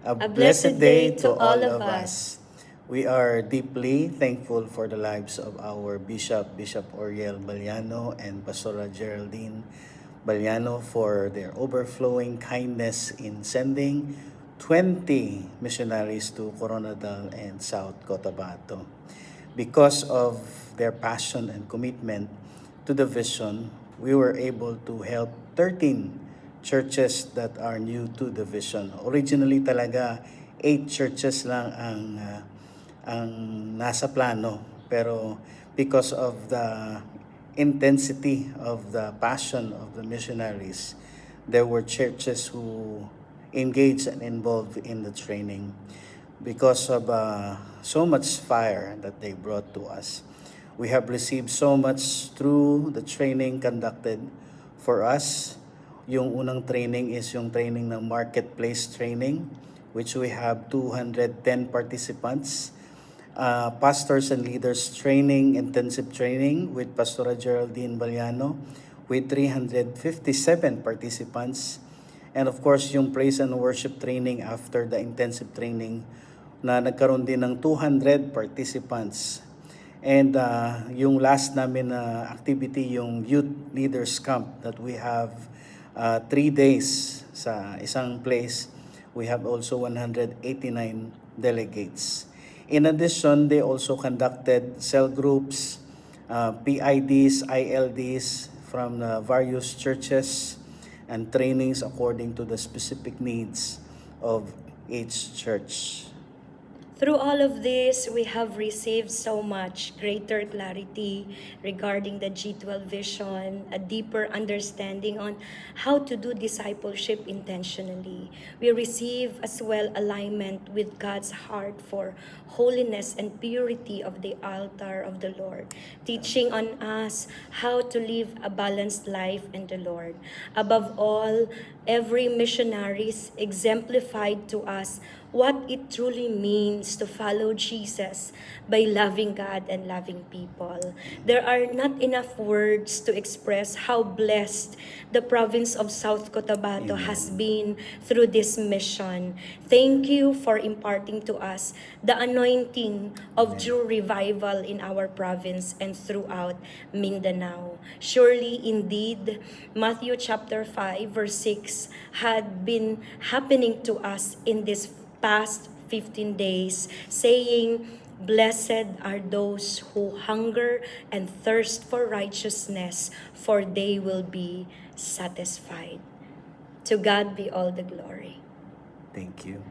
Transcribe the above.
A blessed day to all of us. We are deeply thankful for the lives of our Bishop Oriel Baliano and Pastora Geraldine Baliano for their overflowing kindness in sending 20 missionaries to Coronadal and South Cotabato. Because of their passion and commitment to the vision, we were able to help 13 churches that are new to the vision. Originally talaga, 8 churches lang ang nasa plano. Pero because of the intensity of the passion of the missionaries, there were churches who engaged and involved in the training because of so much fire that they brought to us. We have received so much through the training conducted for us. Yung unang training is yung training ng marketplace training, which we have 210 participants. Pastors and leaders training, intensive training with Pastora Geraldine Baliano with 357 participants. And of course, yung praise and worship training after the intensive training na nagkaroon din ng 200 participants. And yung last namin na activity, yung Youth Leaders Camp that we have 3 days sa isang place. We have also 189 delegates. In addition, they also conducted cell groups, PIDs, ILDs from various churches and trainings according to the specific needs of each church. Through all of this, we have received so much greater clarity regarding the G12 vision, a deeper understanding on how to do discipleship intentionally. We receive as well alignment with God's heart for holiness and purity of the altar of the Lord, teaching on us how to live a balanced life in the Lord. Above all, every missionary exemplified to us what it truly means to follow Jesus by loving God and loving people. There are not enough words to express how blessed the province of South Cotabato has been through this mission. Thank you for imparting to us the anointing of true revival in our province and throughout Mindanao. Surely, indeed, Matthew chapter 5 verse 6 had been happening to us in this past 15 days, saying, "Blessed are those who hunger and thirst for righteousness, for they will be satisfied." To God be all the glory. Thank you.